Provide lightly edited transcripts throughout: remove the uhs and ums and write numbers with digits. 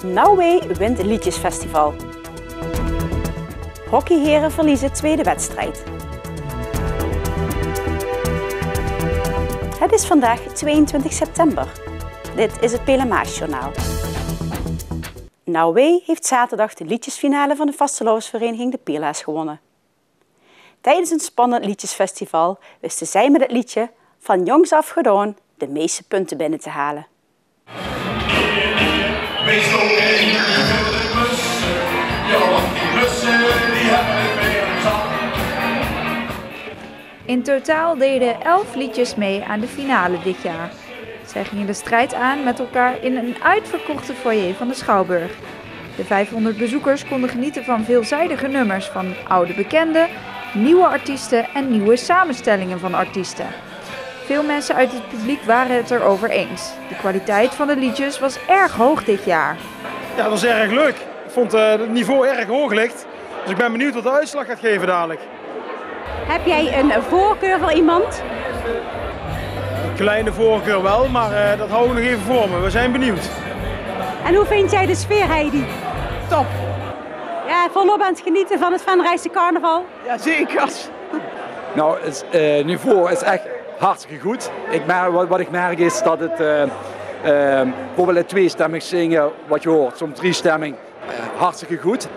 No Way wint het Liedjesfestival. Hockeyheren verliezen tweede wedstrijd. Het is vandaag 22 september. Dit is het Pelemaasjournaal. No Way heeft zaterdag de liedjesfinale van de vastelovensvereniging De Pielaars gewonnen. Tijdens een spannend liedjesfestival wisten zij met het liedje Van jongs af gedaan de meeste punten binnen te halen. In totaal deden 11 liedjes mee aan de finale dit jaar. Zij gingen de strijd aan met elkaar in een uitverkochte foyer van de Schouwburg. De 500 bezoekers konden genieten van veelzijdige nummers van oude bekenden, nieuwe artiesten en nieuwe samenstellingen van artiesten. Veel mensen uit het publiek waren het erover eens. De kwaliteit van de liedjes was erg hoog dit jaar. Ja, dat was erg leuk. Ik vond het niveau erg hoog ligt. Dus ik ben benieuwd wat de uitslag gaat geven dadelijk. Heb jij een voorkeur voor iemand? Een kleine voorkeur wel, maar dat houden we nog even voor me. We zijn benieuwd. En hoe vind jij de sfeer, Heidi? Top. Ja, volop aan het genieten van het Venraijse carnaval? Ja, zeker. Nou, het niveau is echt hartstikke goed. Wat ik merk is dat het bijvoorbeeld het tweestemmig zingen, wat je hoort, soms driestemming, hartstikke goed.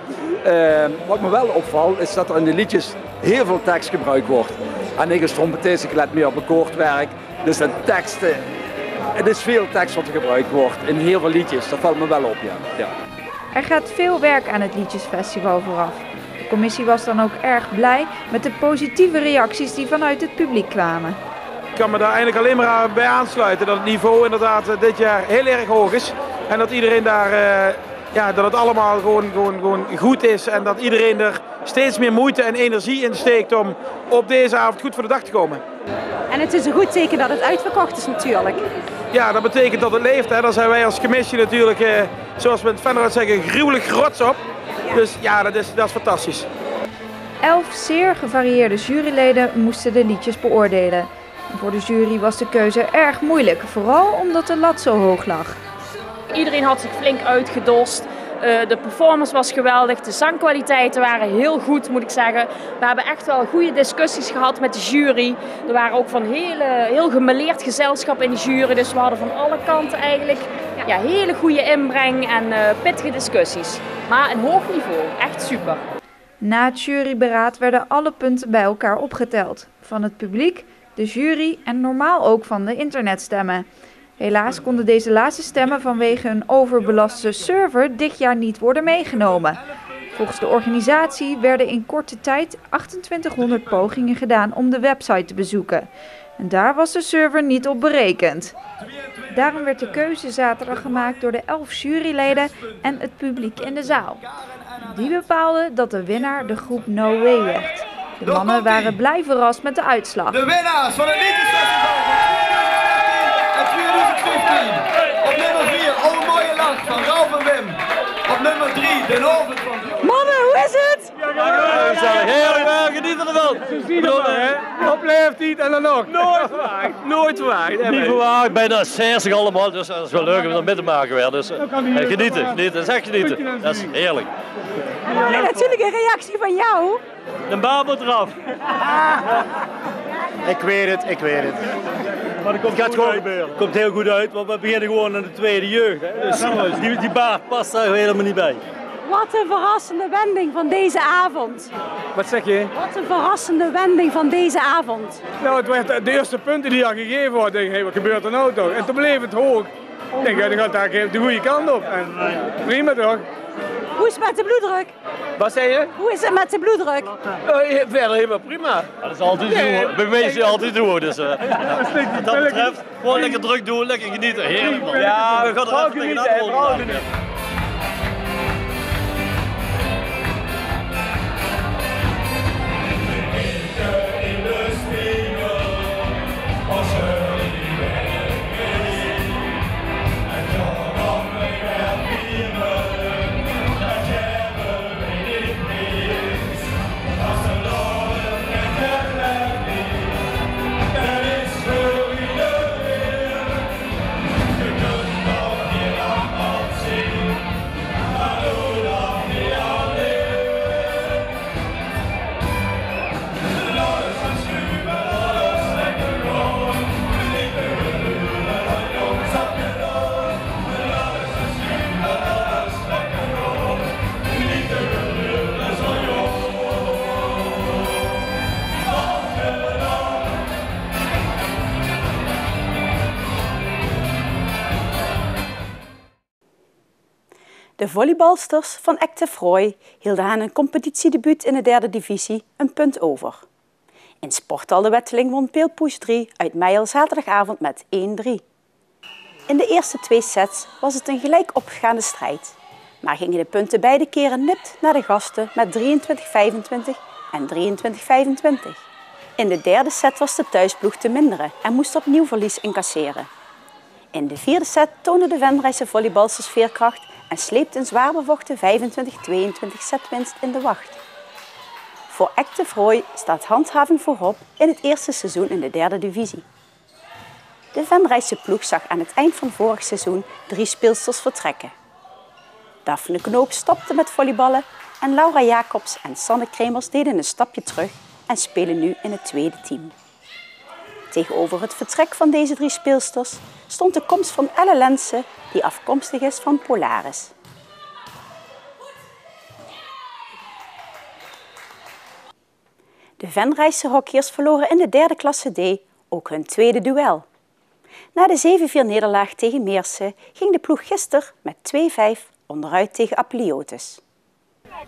Wat me wel opvalt is dat er in de liedjes heel veel tekst gebruikt wordt. En ik als trompetist, ik let meer op mijn koordwerk. Dus de teksten, het is veel tekst wat er gebruikt wordt in heel veel liedjes. Dat valt me wel op, ja. Er gaat veel werk aan het Liedjesfestival vooraf. De commissie was dan ook erg blij met de positieve reacties die vanuit het publiek kwamen. Ik kan me daar eigenlijk alleen maar bij aansluiten dat het niveau inderdaad dit jaar heel erg hoog is. En dat iedereen daar, dat het allemaal gewoon goed is. En dat iedereen er steeds meer moeite en energie in steekt om op deze avond goed voor de dag te komen. En het is een goed teken dat het uitverkocht is natuurlijk. Ja, dat betekent dat het leeft. Hè. Daar zijn wij als commissie natuurlijk, zoals we in het Venraad zeggen, gruwelijk trots op. Dus ja, dat is fantastisch. 11 zeer gevarieerde juryleden moesten de liedjes beoordelen. En voor de jury was de keuze erg moeilijk, vooral omdat de lat zo hoog lag. Iedereen had zich flink uitgedost. De performance was geweldig, de zangkwaliteiten waren heel goed, moet ik zeggen. We hebben echt wel goede discussies gehad met de jury. Er waren ook van heel gemêleerd gezelschap in de jury, dus we hadden van alle kanten eigenlijk hele goede inbreng en pittige discussies. Maar een hoog niveau, echt super. Na het juryberaad werden alle punten bij elkaar opgeteld. Van het publiek, de jury en normaal ook van de internetstemmen. Helaas konden deze laatste stemmen vanwege een overbelaste server dit jaar niet worden meegenomen. Volgens de organisatie werden in korte tijd 2800 pogingen gedaan om de website te bezoeken. En daar was de server niet op berekend. Daarom werd de keuze zaterdag gemaakt door de 11 juryleden en het publiek in de zaal. Die bepaalden dat de winnaar de groep No Way werd. De mannen waren blij verrast met de uitslag. De winnaars van het Liedjesfestival van 2015. Op nummer 4, Oh Mooie Lach van Ralf en Wim. Op nummer 3, Den Hoven van... Mannen, hoe is het? Heel genieten ervan. Op leeftijd en dan nog. Nooit verwacht. Niet verwacht, bijna 60 allemaal, dus dat is wel leuk om er mee te maken weer. Dus genieten, dat is echt genieten. Dat is heerlijk. En natuurlijk een reactie van jou. De bal moet eraf. Ik weet het. Maar het komt heel goed uit, want we beginnen gewoon aan de tweede jeugd. Hè. Dus die baard past daar helemaal niet bij. Wat een verrassende wending van deze avond. Wat zeg je? Wat een verrassende wending van deze avond. Nou, het werd de eerste punten die al gegeven worden. Denk ik, hey, wat gebeurt er nou toch? En toen bleef het hoog. Ik denk, dan gaat daar de goede kant op. En prima toch? Hoe is het met de bloeddruk? Wat zei je? Hoe is het met de bloeddruk? Verder helemaal prima. Dat is altijd doen. Bij mij is het altijd doen. Dus wat dat betreft, gewoon lekker druk doen, lekker genieten. Heerlijk man. Ja, we gaan er even tegenaan rollen. Zingen De volleybalsters van Active Roy hielden aan hun competitiedebuut in de 3e divisie een punt over. In Sporthal de Wetteling won Peelpoes 3 uit Meijel zaterdagavond met 1-3. In de eerste 2 sets was het een gelijk opgaande strijd, maar gingen de punten beide keren nipt naar de gasten met 23-25 en 23-25. In de 3e set was de thuisploeg te minderen en moest opnieuw verlies incasseren. In de 4e set toonde de Venraise volleybalsters veerkracht en sleepte een zwaar bevochten 25-22 setwinst in de wacht. Voor Active Roy staat handhaving voorop in het eerste seizoen in de 3e divisie. De Venraise ploeg zag aan het eind van vorig seizoen 3 speelsters vertrekken. Daphne Knoop stopte met volleyballen en Laura Jacobs en Sanne Kremers deden een stapje terug en spelen nu in het 2e team. Tegenover het vertrek van deze 3 speelsters stond de komst van Elle Lensen, die afkomstig is van Polaris. De Venraise hockeyers verloren in de 3e klasse D ook hun tweede duel. Na de 7-4 nederlaag tegen Meersen ging de ploeg gisteren met 2-5 onderuit tegen Apeliotis.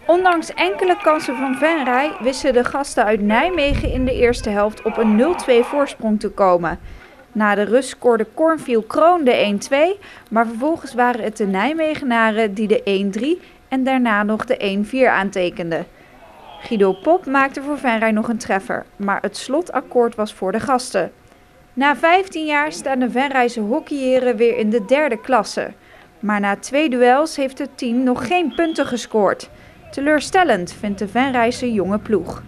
Ondanks enkele kansen van Venray wisten de gasten uit Nijmegen in de eerste helft op een 0-2 voorsprong te komen. Na de rust scoorde Cornfield Kroon de 1-2, maar vervolgens waren het de Nijmegenaren die de 1-3 en daarna nog de 1-4 aantekenden. Guido Pop maakte voor Venray nog een treffer, maar het slotakkoord was voor de gasten. Na 15 jaar staan de Venrayse hockeyheren weer in de 3e klasse. Maar na 2 duels heeft het team nog geen punten gescoord. Teleurstellend vindt de Venrayse jonge ploeg.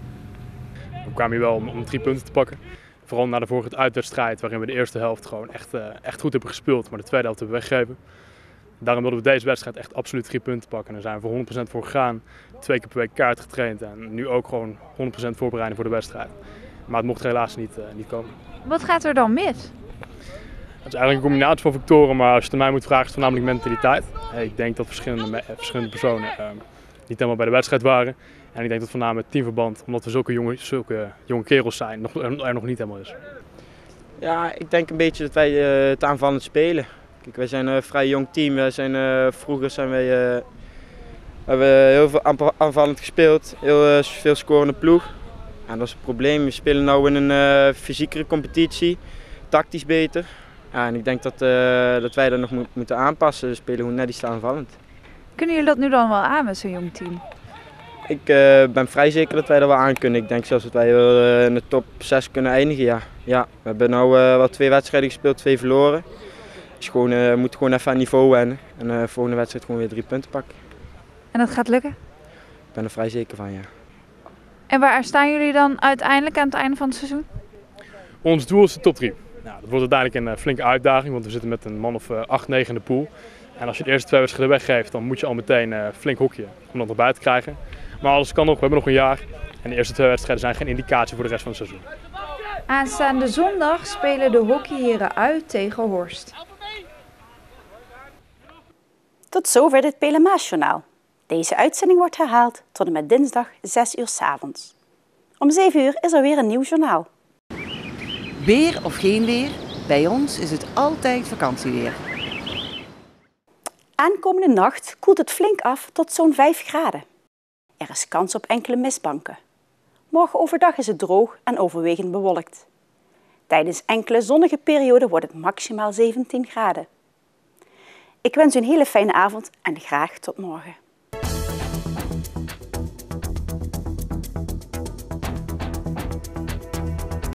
We kwamen hier wel om 3 punten te pakken. Vooral na de vorige uitwedstrijd waarin we de eerste helft gewoon echt goed hebben gespeeld, maar de tweede helft hebben we weggegeven. Daarom wilden we deze wedstrijd echt absoluut 3 punten pakken. En daar zijn we voor 100% voor gegaan. 2 keer per week kaart getraind en nu ook gewoon 100% voorbereiden voor de wedstrijd. Maar het mocht helaas niet komen. Wat gaat er dan mis? Het is eigenlijk een combinatie van factoren, maar als je het aan mij moet vragen is het voornamelijk mentaliteit. Ik denk dat verschillende personen niet helemaal bij de wedstrijd waren. En ik denk dat voornamelijk het teamverband, omdat we zulke jonge kerels zijn, er nog niet helemaal is. Ja, ik denk een beetje dat wij het aanvallend spelen. Kijk, wij zijn een vrij jong team. Vroeger hebben we heel veel aanvallend gespeeld, heel veel scorende ploeg. En dat is het probleem. We spelen nu in een fysiekere competitie, tactisch beter. Ja, en ik denk dat wij dat nog moeten aanpassen. We spelen gewoon net iets te aanvallend. Kunnen jullie dat nu dan wel aan met zo'n jong team? Ik ben vrij zeker dat wij dat wel aan kunnen. Ik denk zelfs dat wij in de top 6 kunnen eindigen. Ja. We hebben nu wel 2 wedstrijden gespeeld, 2 verloren. Dus we moeten gewoon even aan niveau wennen. En de volgende wedstrijd gewoon weer 3 punten pakken. En dat gaat lukken? Ik ben er vrij zeker van, ja. En waar staan jullie dan uiteindelijk aan het einde van het seizoen? Ons doel is de top 3. Nou, dat wordt uiteindelijk een flinke uitdaging, want we zitten met een man of 8, 9 in de pool. En als je de eerste 2 wedstrijden weggeeft, dan moet je al meteen flink hockeyen om dat erbij te krijgen. Maar alles kan nog, we hebben nog een jaar. En de eerste 2 wedstrijden zijn geen indicatie voor de rest van het seizoen. Aanstaande zondag spelen de hockeyheren uit tegen Horst. Tot zover dit Pelemaasjournaal. Deze uitzending wordt herhaald tot en met dinsdag 6 uur 's avonds. Om 7 uur is er weer een nieuw journaal. Weer of geen weer, bij ons is het altijd vakantieweer. Aankomende nacht koelt het flink af tot zo'n 5 graden. Er is kans op enkele mistbanken. Morgen overdag is het droog en overwegend bewolkt. Tijdens enkele zonnige perioden wordt het maximaal 17 graden. Ik wens u een hele fijne avond en graag tot morgen.